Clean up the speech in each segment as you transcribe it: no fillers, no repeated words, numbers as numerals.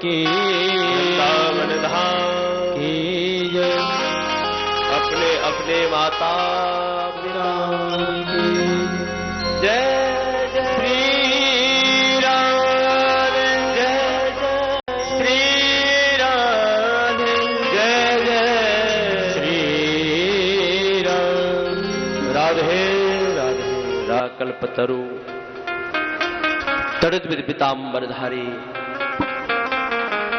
की, वृंदावन धाम की जय। अपने अपने माता पिता की जय जय श्री राधे जय जय श्री राधे जय जय श्री राम। राधे राधे कल्पतरु तड़ित पीतांबरधारी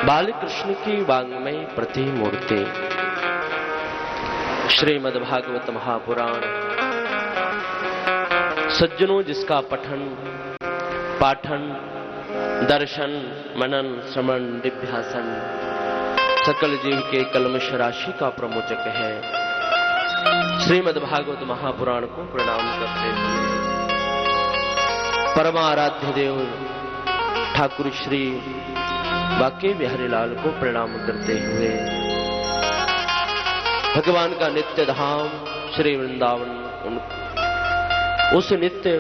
बालकृष्ण की वांग्मय प्रतिमूर्ति श्रीमद्भागवत महापुराण। सज्जनों, जिसका पठन पाठन दर्शन मनन श्रवण दिव्यासन सकल जीव के कलमश राशि का प्रमोचक है, श्रीमद्भागवत महापुराण को प्रणाम करते हुए परमाराध्य देव ठाकुर श्री बाके बिहारी लाल को प्रणाम करते हुए भगवान का नित्य धाम श्री वृंदावन, उस नित्य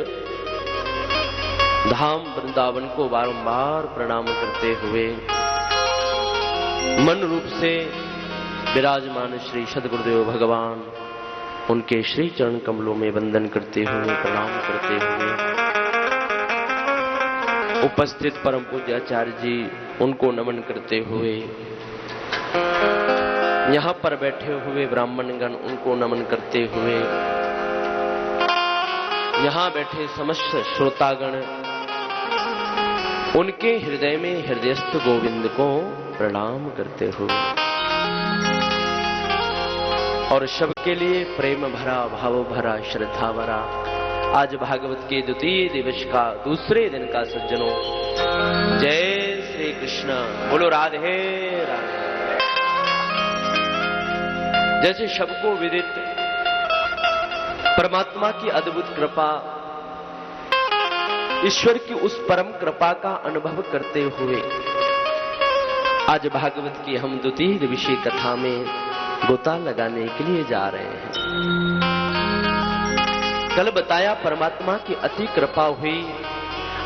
धाम वृंदावन को बारंबार प्रणाम करते हुए मन रूप से विराजमान श्री सद्गुरुदेव भगवान, उनके श्री चरण कमलों में वंदन करते हुए प्रणाम करते हुए उपस्थित परम पूज्य आचार्य जी, उनको नमन करते हुए यहां पर बैठे हुए ब्राह्मणगण, उनको नमन करते हुए यहां बैठे समस्त श्रोतागण, उनके हृदय में हृदयस्थ गोविंद को प्रणाम करते हुए और सबके लिए प्रेम भरा भाव भरा श्रद्धा भरा आज भागवत के द्वितीय दिवस का दूसरे दिन का सज्जनों जय श्री कृष्ण बोलो राधे राधे। जैसे सबको विदित परमात्मा की अद्भुत कृपा, ईश्वर की उस परम कृपा का अनुभव करते हुए आज भागवत की हम द्वितीय दिवसीय कथा में गोता लगाने के लिए जा रहे हैं। कल बताया परमात्मा की अति कृपा हुई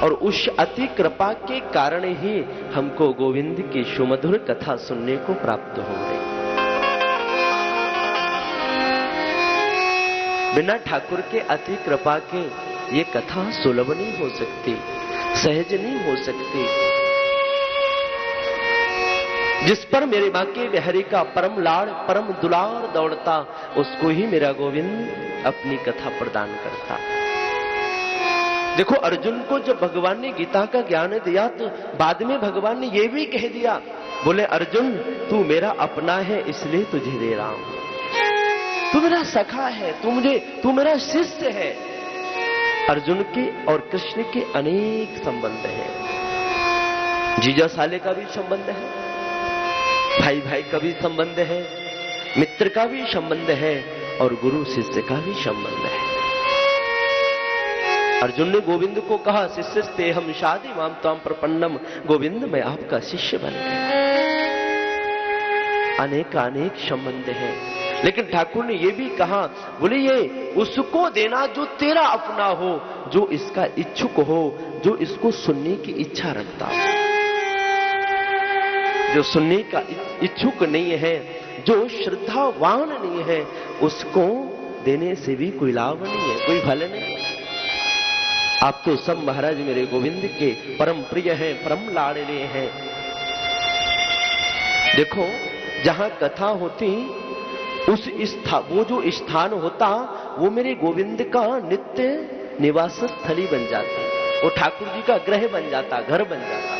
और उस अति कृपा के कारण ही हमको गोविंद की सुमधुर कथा सुनने को प्राप्त हो गई। बिना ठाकुर के अति कृपा के ये कथा सुलभ नहीं हो सकती, सहज नहीं हो सकती। जिस पर मेरे बाके बिहारी का परम लाड़ परम दुलार दौड़ता, उसको ही मेरा गोविंद अपनी कथा प्रदान करता। देखो, अर्जुन को जब भगवान ने गीता का ज्ञान दिया तो बाद में भगवान ने यह भी कह दिया, बोले अर्जुन तू मेरा अपना है इसलिए तुझे दे रहा हूं, तू मेरा सखा है, तू मेरा शिष्य है। अर्जुन के और कृष्ण के अनेक संबंध हैं। जीजा साले का भी संबंध है, भाई भाई का भी संबंध है, मित्र का भी संबंध है और गुरु शिष्य का भी संबंध है। अर्जुन ने गोविंद को कहा शिष्यस्ते हम शादी माम त्वाम प्रपन्नम, गोविंद मैं आपका शिष्य बन गया। अनेक अनेक संबंध हैं, लेकिन ठाकुर ने यह भी कहा, बोले ये उसको देना जो तेरा अपना हो, जो इसका इच्छुक हो, जो इसको सुनने की इच्छा रखता हो। जो सुनने का इच्छुक नहीं है, जो श्रद्धावान नहीं है, उसको देने से भी कोई लाभ नहीं है, कोई फल नहीं है। आप तो सब महाराज मेरे गोविंद के परम प्रिय हैं, परम लाडले हैं। देखो, जहां कथा होती वो जो स्थान होता वो मेरे गोविंद का नित्य निवास स्थली बन जाती, वो ठाकुर जी का गृह बन जाता, घर बन जाता।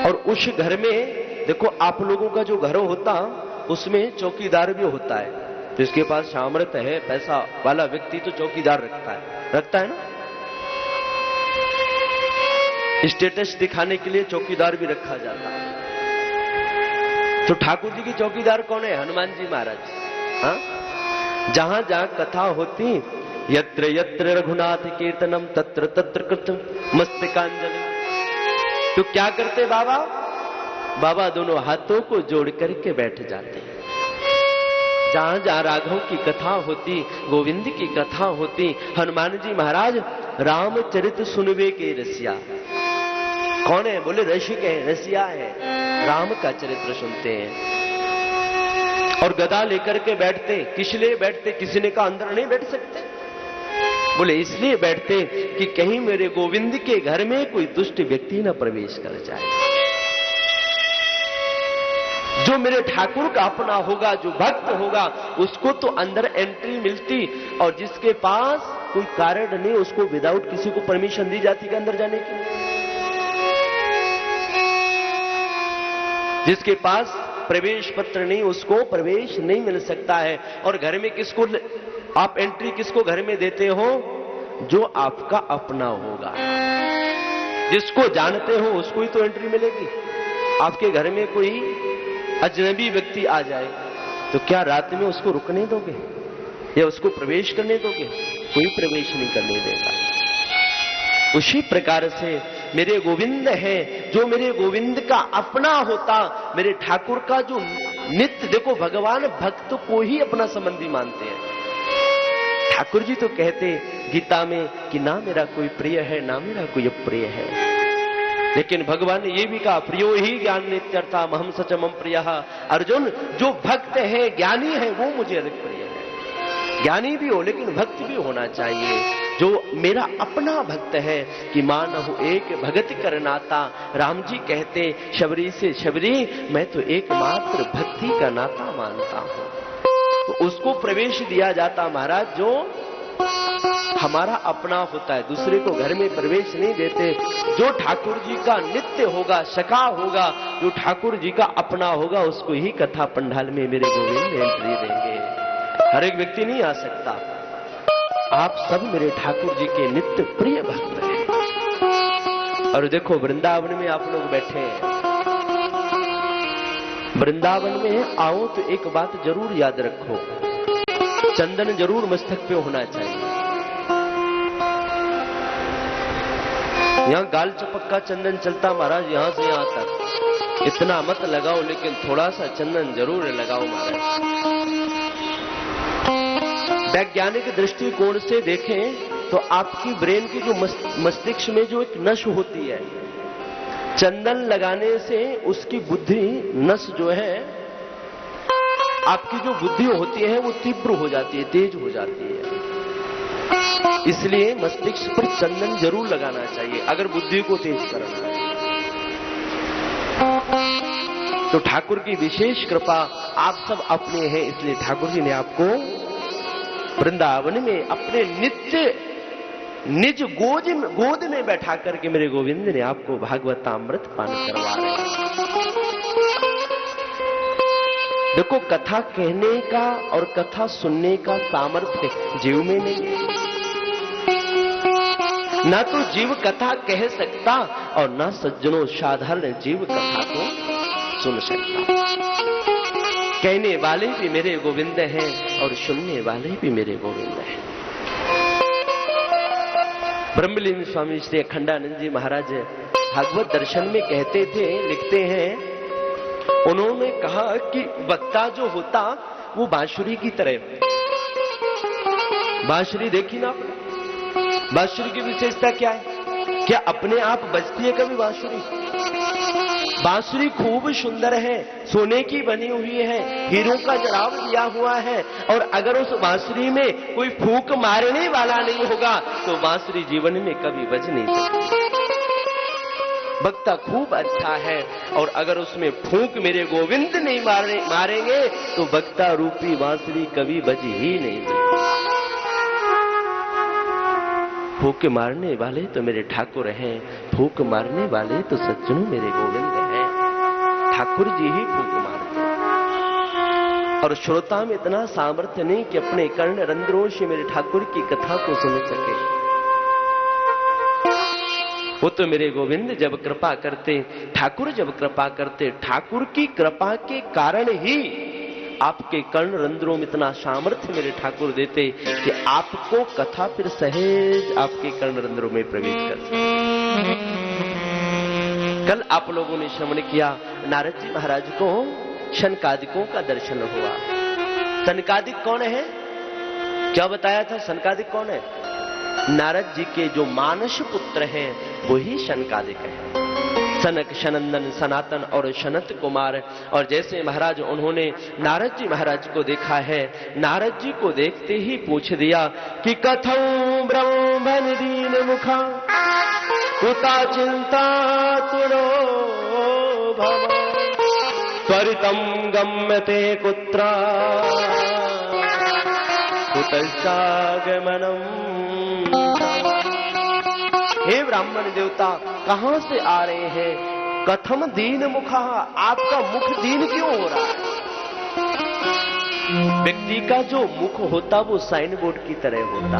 और उस घर में देखो, आप लोगों का जो घर होता उसमें चौकीदार भी होता है। जिसके पास सामर्थ्य है, पैसा वाला व्यक्ति तो चौकीदार रखता है ना। स्टेटस दिखाने के लिए चौकीदार भी रखा जाता है। तो ठाकुर जी की चौकीदार कौन है? हनुमान जी महाराज। हाँ, जहां जहां कथा होती, यत्र यत्र रघुनाथ कीर्तनम तत्र तत्र कृतम मस्तकांजलि। तो क्या करते बाबा? बाबा दोनों हाथों को जोड़ करके बैठ जाते। जहां जहां राघव की कथा होती, गोविंद की कथा होती, हनुमान जी महाराज रामचरित सुनवे के रसिया, कौन है? बोले रसिक है, रसिया है, राम का चरित्र सुनते हैं। और गदा लेकर के बैठते, किस लिए बैठते? किसी ने कहा अंदर नहीं बैठ सकते। बोले इसलिए बैठते कि कहीं मेरे गोविंद के घर में कोई दुष्ट व्यक्ति न प्रवेश कर जाए। जो मेरे ठाकुर का अपना होगा, जो भक्त होगा, उसको तो अंदर एंट्री मिलती, और जिसके पास कोई कारण नहीं उसको विदाउट किसी को परमिशन दी जाती कि अंदर जाने की। जिसके पास प्रवेश पत्र नहीं उसको प्रवेश नहीं मिल सकता है। और घर में किसको आप एंट्री किसको घर में देते हो? जो आपका अपना होगा, जिसको जानते हो उसको ही तो एंट्री मिलेगी। आपके घर में कोई अजनबी व्यक्ति आ जाए तो क्या रात में उसको रुकने दोगे या उसको प्रवेश करने दोगे? कोई प्रवेश नहीं करने देगा। उसी प्रकार से मेरे गोविंद है, जो मेरे गोविंद का अपना होता, मेरे ठाकुर का जो नित्य, देखो भगवान भक्त को ही अपना संबंधी मानते हैं। ठाकुर जी तो कहते गीता में कि ना मेरा कोई प्रिय है ना मेरा कोई अप्रिय है, लेकिन भगवान ने यह भी कहा प्रियो ही ज्ञान नित्यर्था महम सच मम प्रियः। अर्जुन, जो भक्त है, ज्ञानी है, वो मुझे अधिक प्रिय है। ज्ञानी भी हो लेकिन भक्त भी होना चाहिए। जो मेरा अपना भक्त है कि मानहु एक भगति कर नाता। राम जी कहते शबरी से, शबरी मैं तो एकमात्र भक्ति का नाता मानता हूं। तो उसको प्रवेश दिया जाता महाराज जो हमारा अपना होता है, दूसरे को घर में प्रवेश नहीं देते। जो ठाकुर जी का नित्य होगा, सखा होगा, जो ठाकुर जी का अपना होगा, उसको ही कथा पंडाल में मेरे गोविंद एंट्री देंगे। हर एक व्यक्ति नहीं आ सकता। आप सब मेरे ठाकुर जी के नित्य प्रिय भक्त हैं। और देखो वृंदावन में आप लोग बैठे हैं, वृंदावन में आओ तो एक बात जरूर याद रखो, चंदन जरूर मस्तक पे होना चाहिए। यहां गाल चपक का चंदन चलता महाराज, यहां से यहां तक। इतना मत लगाओ लेकिन थोड़ा सा चंदन जरूर लगाओ महाराज। वैज्ञानिक दृष्टिकोण से देखें तो आपकी ब्रेन की जो मस्तिष्क में जो एक नस होती है, चंदन लगाने से उसकी बुद्धि नस जो है, आपकी जो बुद्धि होती है वो तीव्र हो जाती है, तेज हो जाती है। इसलिए मस्तिष्क पर चंदन जरूर लगाना चाहिए अगर बुद्धि को तेज करना है। तो ठाकुर की विशेष कृपा, आप सब अपने हैं, इसलिए ठाकुर जी ने आपको वृंदावन में अपने नित्य निज गोद में बैठा करके मेरे गोविंद ने आपको भागवतामृत पान करवा रहे हैं। देखो कथा कहने का और कथा सुनने का सामर्थ्य जीव में नहीं है। ना तो जीव कथा कह सकता और ना सज्जनों साधारण जीव कथा को सुन सकता। कहने वाले भी मेरे गोविंद हैं और सुनने वाले भी मेरे गोविंद हैं। ब्रह्मलीन स्वामी श्री अखंडानंद जी महाराज भागवत दर्शन में कहते थे, लिखते हैं, उन्होंने कहा कि वक्ता जो होता वो बांसुरी की तरह। बांसुरी देखी ना आपने? बांसुरी की विशेषता क्या है? क्या अपने आप बजती है कभी बांसुरी? बांसुरी खूब सुंदर है, सोने की बनी हुई है, हीरों का जड़ाव दिया हुआ है, और अगर उस बांसुरी में कोई फूंक मारने वाला नहीं होगा तो बांसुरी जीवन में कभी बज नहीं सकती। वक्ता खूब अच्छा है, और अगर उसमें फूंक मेरे गोविंद नहीं मारेंगे तो वक्ता रूपी बांसुरी कभी बज ही नहीं सकती। फूंक मारने वाले तो मेरे ठाकुर हैं, फूंक मारने वाले तो सज्जनों मेरे गोविंद हैं। ठाकुर जी ही फूंक मारते हैं। और श्रोता में इतना सामर्थ्य नहीं कि अपने कर्ण रंध्रों से मेरे ठाकुर की कथा को सुन सके। वो तो मेरे गोविंद जब कृपा करते, ठाकुर जब कृपा करते, ठाकुर की कृपा के कारण ही आपके कर्ण रंध्रों में इतना सामर्थ्य मेरे ठाकुर देते कि आपको कथा फिर सहज आपके कर्ण रंध्रों में प्रवेश कर सके। कल आप लोगों ने श्रवण किया, नारद जी महाराज को शनकादिकों का दर्शन हुआ। शनकादिक कौन है? क्या बताया था? शनकादिक कौन है? नारद जी के जो मानस पुत्र हैं वही शनकादिक है। सनक, सनंदन, सनातन और सनत कुमार। और जैसे महाराज उन्होंने नारद जी महाराज को देखा है, नारद जी को देखते ही पूछ दिया कि कथं ब्रह्मन दीन मुखा कुता चिंता तुरो भव त्वरितं गम्यते कुत्र कुतश्चागमनम्। हे ब्राह्मण देवता, कहां से आ रहे हैं? कथम दीन मुखा, आपका मुख दीन क्यों हो रहा है? व्यक्ति का जो मुख होता वो साइन बोर्ड की तरह होता।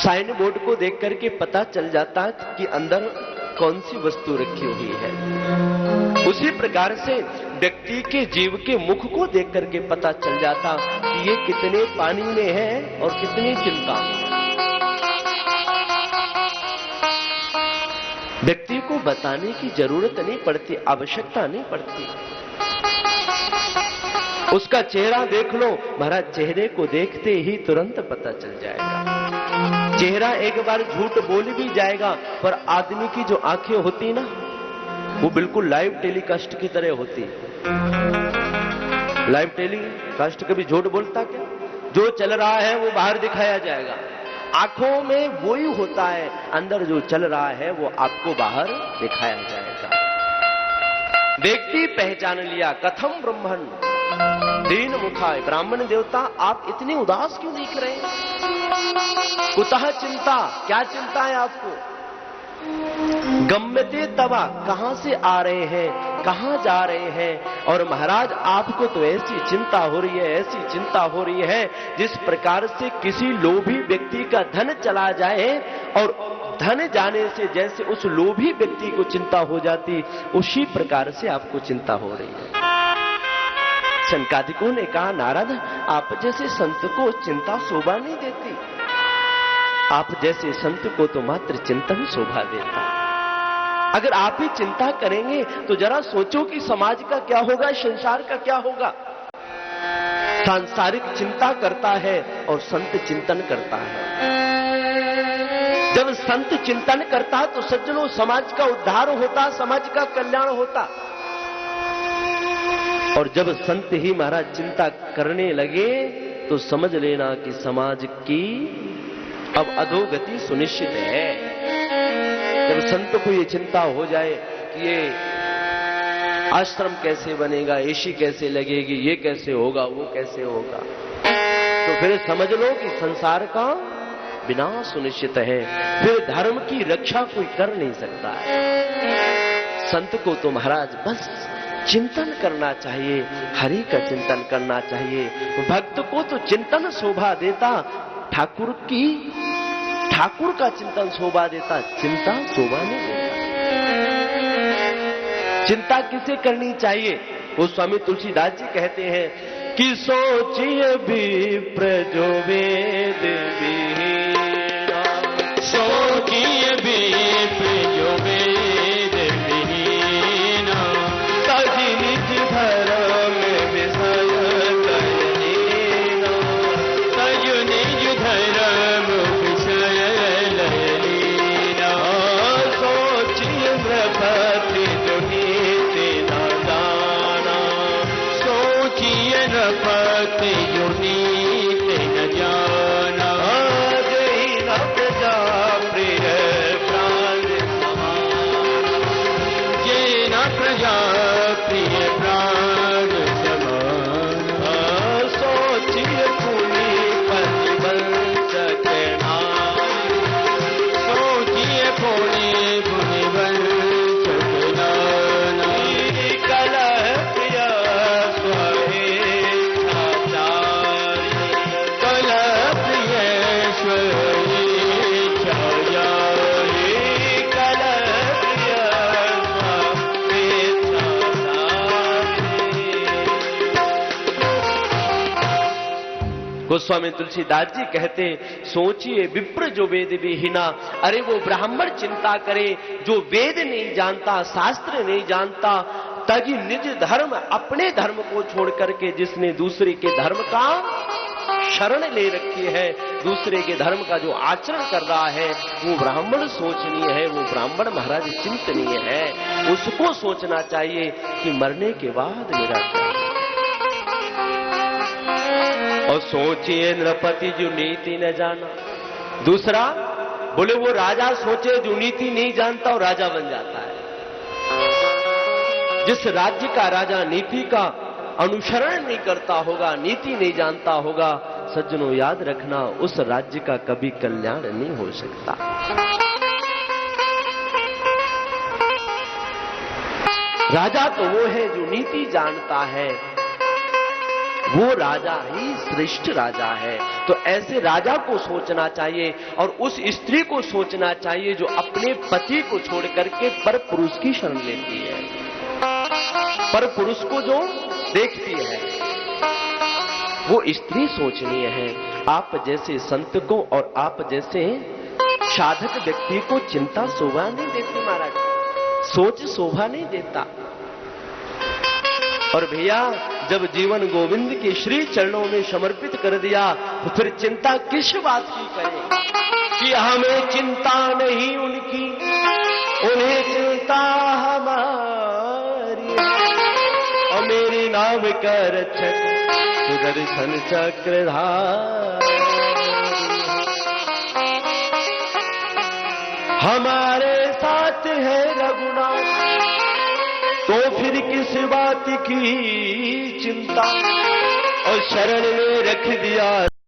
साइन बोर्ड को देख करके पता चल जाता कि अंदर कौन सी वस्तु रखी हुई है। उसी प्रकार से व्यक्ति के जीव के मुख को देख करके पता चल जाता कि ये कितने पानी में है और कितनी चिंता में। व्यक्ति को बताने की जरूरत नहीं पड़ती, आवश्यकता नहीं पड़ती। उसका चेहरा देख लो महाराज, चेहरे को देखते ही तुरंत पता चल जाएगा। चेहरा एक बार झूठ बोल भी जाएगा, पर आदमी की जो आंखें होती ना, वो बिल्कुल लाइव टेलीकास्ट की तरह होती। लाइव टेलीकास्ट कभी झूठ बोलता क्या? जो चल रहा है वो बाहर दिखाया जाएगा। आंखों में वो ही होता है, अंदर जो चल रहा है वो आपको बाहर दिखाया जाएगा। व्यक्ति पहचान लिया, कथम ब्रह्मन दीन मुखाय। ब्राह्मण देवता, आप इतने उदास क्यों दिख रहे हैं? कुतः चिंता, क्या चिंता है आपको? गम्यते तवा, कहां से आ रहे हैं, कहां जा रहे हैं? और महाराज आपको तो ऐसी चिंता हो रही है, ऐसी चिंता हो रही है जिस प्रकार से किसी लोभी व्यक्ति का धन चला जाए और धन जाने से जैसे उस लोभी व्यक्ति को चिंता हो जाती, उसी प्रकार से आपको चिंता हो रही है। शनकादिकों ने कहा, नारद आप जैसे संत को चिंता शोभा नहीं देती, आप जैसे संत को तो मात्र चिंतन शोभा देता। अगर आप ही चिंता करेंगे तो जरा सोचो कि समाज का क्या होगा, संसार का क्या होगा। सांसारिक चिंता करता है और संत चिंतन करता है। जब संत चिंतन करता तो सज्जनों समाज का उद्धार होता, समाज का कल्याण होता। और जब संत ही महाराज चिंता करने लगे तो समझ लेना कि समाज की अब अधोगति सुनिश्चित है। जब संत को ये चिंता हो जाए कि ये आश्रम कैसे बनेगा, एसी कैसे लगेगी, ये कैसे होगा, वो कैसे होगा, तो फिर समझ लो कि संसार का विनाश सुनिश्चित है। फिर धर्म की रक्षा कोई कर नहीं सकता है। संत को तो महाराज बस चिंतन करना चाहिए, हरि का चिंतन करना चाहिए। भक्त को तो चिंतन शोभा देता, ठाकुर का चिंतन शोभा देता, चिंता शोभा नहीं देता। चिंता किसे करनी चाहिए? वो स्वामी तुलसीदास जी कहते हैं कि सोचिए विप्र जो वेद विहीना, सोचिए विप्र जो वेद विहीना, तजि निज धर्म विषय लयलीना, तजु निज धर्म विषय लयलीना। सोचिए नृपति जो नीति न जाना, सोचिए नृपति जो नीति न जाना, जय न प्रजा प्रिय प्राण समान, ये न प्रजा प्रिय प्राण समान। सोचिए पुनि पंचवंचक नारी, सोचिए पुनि पुनिवंचक नारी, कलह प्रिय स्वेच्छाचारी, कलह प्रिय स्वेच्छाचारी, कलह प्रिय स्वेच्छाचारी। गोस्वामी तुलसीदास जी कहते, सोचिए विप्र जो वेद विहीना। अरे वो ब्राह्मण चिंता करे जो वेद नहीं जानता, शास्त्र नहीं जानता, तजी निज धर्म, अपने धर्म को छोड़ करके जिसने दूसरे के धर्म का शरण ले रखी है, दूसरे के धर्म का जो आचरण कर रहा है वो ब्राह्मण सोचनीय है, वो ब्राह्मण महाराज चिंतनीय है। उसको सोचना चाहिए कि मरने के बाद मेरा क्या। और सोचिए नृपति जो नीति न जाना। दूसरा बोले वो राजा सोचे जो नीति नहीं जानता और राजा बन जाता है। जिस राज्य का राजा नीति का अनुसरण नहीं करता होगा, नीति नहीं जानता होगा, सज्जनों याद रखना उस राज्य का कभी कल्याण नहीं हो सकता। राजा तो वो है जो नीति जानता है, वो राजा ही श्रेष्ठ राजा है। तो ऐसे राजा को सोचना चाहिए और उस स्त्री को सोचना चाहिए जो अपने पति को छोड़ करके पर पुरुष की शरण लेती है, पर पुरुष को जो देखती है, वो स्त्री सोचनीय है। आप जैसे संत को और आप जैसे साधक व्यक्ति को चिंता शोभा नहीं देती महाराज, सोच शोभा नहीं देता। और भैया जब जीवन गोविंद के श्री चरणों में समर्पित कर दिया तो फिर चिंता किस बात की करें कि हमें चिंता नहीं उनकी, उन्हें चिंता हमारी। और मेरी नाम का रक्षक सुदर्शन चक्रधारी, हमारे साथ है रघुनाथ, तो फिर किस बात की चिंता। और शरण में रख दिया